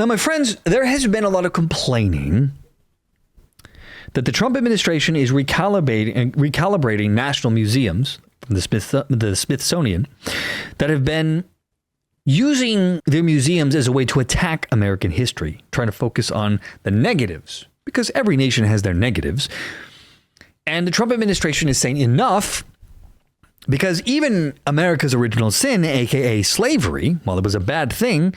Now, my friends, there has been a lot of complaining that the Trump administration is recalibrating national museums, the Smithsonian, that have been using their museums as a way to attack American history, trying to focus on the negatives, because every nation has their negatives. And the Trump administration is saying enough, because even America's original sin, aka slavery, while it was a bad thing,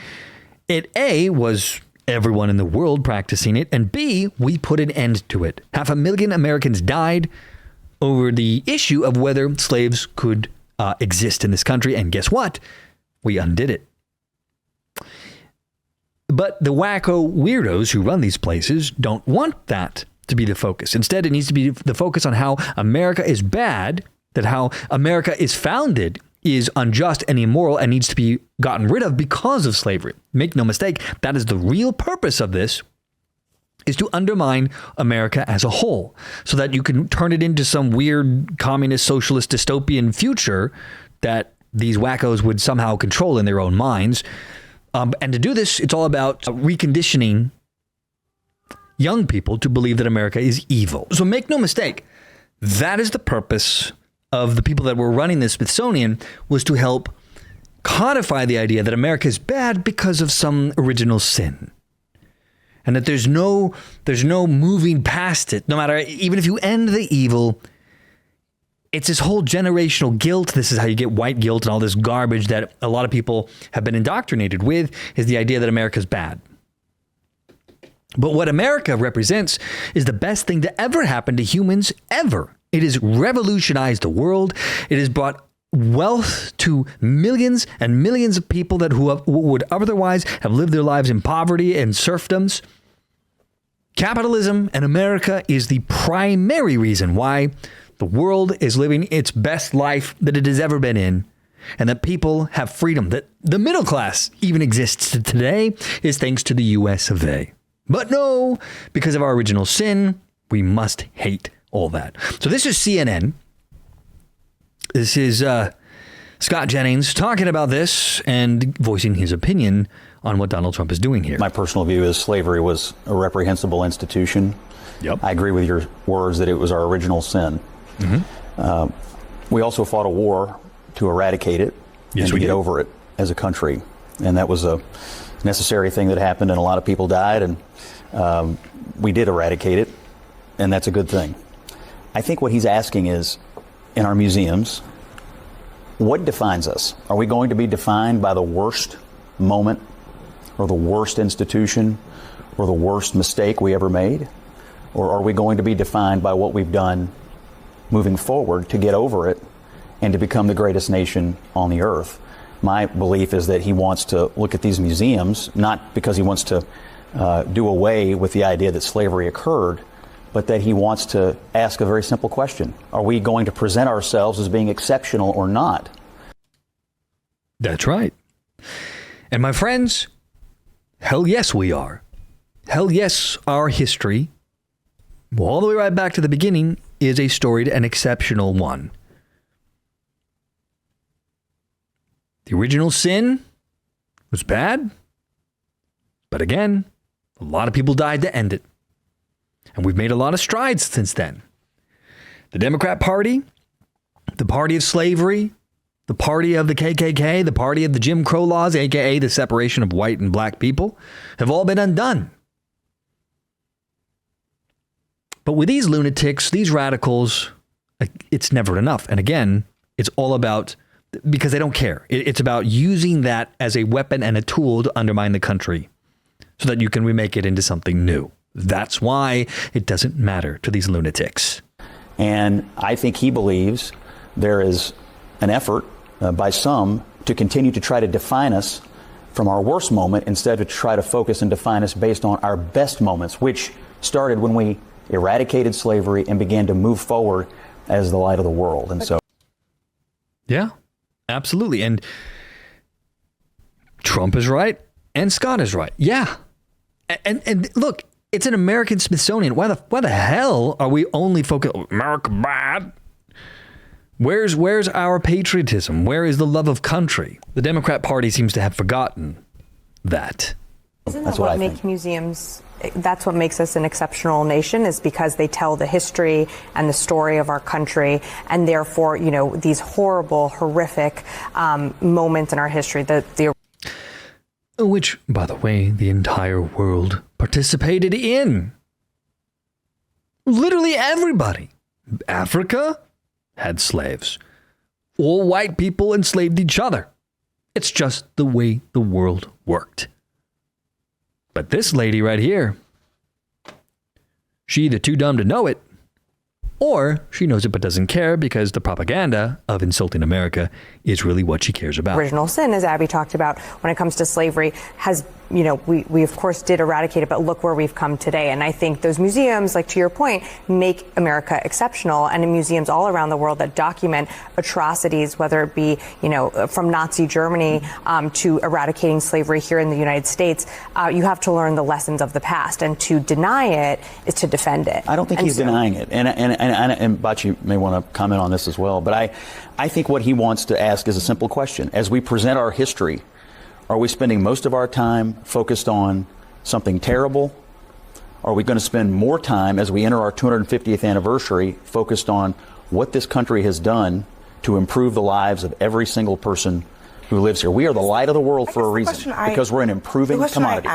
it A, was everyone in the world practicing it, and B, we put an end to it. 500,000 Americans died over the issue of whether slaves could exist in this country, and guess what? We undid it. But the wacko weirdos who run these places don't want that to be the focus. Instead, it needs to be the focus on how America is bad, that how America is founded is unjust and immoral and needs to be gotten rid of because of slavery. Make no mistake, that is the real purpose of this, is to undermine America as a whole so that you can turn it into some weird communist, socialist, dystopian future that these wackos would somehow control in their own minds. And to do this, it's all about reconditioning young people to believe that America is evil. So make no mistake, that is the purpose of the people that were running the Smithsonian, was to help codify the idea that America is bad because of some original sin. And that there's no moving past it. No matter, even if you end the evil, it's this whole generational guilt. This is how you get white guilt and all this garbage that a lot of people have been indoctrinated with, is the idea that America's bad. But what America represents is the best thing to ever happen to humans ever. It has revolutionized the world. It has brought wealth to millions and millions of people that who would otherwise have lived their lives in poverty and serfdoms. Capitalism and America is the primary reason why the world is living its best life that it has ever been in, and that people have freedom, that the middle class even exists today, is thanks to the US of A. But no, because of our original sin, we must hate all that. So this is CNN. This is Scott Jennings talking about this and voicing his opinion on what Donald Trump is doing here. My personal view is slavery was a reprehensible institution. Yep. I agree with your words that it was our original sin. Mm-hmm. We also fought a war to eradicate it and to get over it as a country. And that was a necessary thing that happened, and a lot of people died, and we did eradicate it, and that's a good thing. I think what he's asking is, in our museums, what defines us? Are we going to be defined by the worst moment or the worst institution or the worst mistake we ever made? Or are we going to be defined by what we've done moving forward to get over it and to become the greatest nation on the earth? My belief is that he wants to look at these museums, not because he wants to do away with the idea that slavery occurred, but that he wants to ask a very simple question. Are we going to present ourselves as being exceptional or not? That's right. And my friends, hell yes, we are. Hell yes, our history, all the way right back to the beginning, is a storied and exceptional one. The original sin was bad, but again, a lot of people died to end it. And we've made a lot of strides since then. The Democrat Party, the party of slavery, the party of the KKK, the party of the Jim Crow laws, aka the separation of white and black people, have all been undone. But with these lunatics, these radicals, it's never enough. And again, it's all about, because they don't care. It's about using that as a weapon and a tool to undermine the country so that you can remake it into something new. That's why it doesn't matter to these lunatics. And I think he believes there is an effort by some to continue to try to define us from our worst moment instead of try to focus and define us based on our best moments, which started when we eradicated slavery and began to move forward as the light of the world. And so, yeah, absolutely. And Trump is right and Scott is right. Yeah. And look, it's an American Smithsonian. Why the hell are we only focused on America bad? Where's our patriotism? Where is the love of country? The Democrat Party seems to have forgotten that. That's what I think. That's what makes us an exceptional nation, is because they tell the history and the story of our country, and therefore, these horrible, horrific moments in our history. Which, by the way, the entire world participated in. Literally everybody. Africa had slaves. All white people enslaved each other. It's just the way the world worked. But this lady right here, she either too dumb to know it, or she knows it but doesn't care because the propaganda of insulting America is really what she cares about. Original sin, as Abby talked about, when it comes to slavery, has, we of course did eradicate it, but look where we've come today. And I think those museums, like to your point, make America exceptional. And in museums all around the world that document atrocities, whether it be, from Nazi Germany to eradicating slavery here in the United States, you have to learn the lessons of the past. And to deny it is to defend it. I don't think he's denying it. And Bachi may want to comment on this as well. But I think what he wants to ask is a simple question. As we present our history, are we spending most of our time focused on something terrible? Are we going to spend more time as we enter our 250th anniversary focused on what this country has done to improve the lives of every single person who lives here? We are the light of the world for a reason, because we're an improving commodity.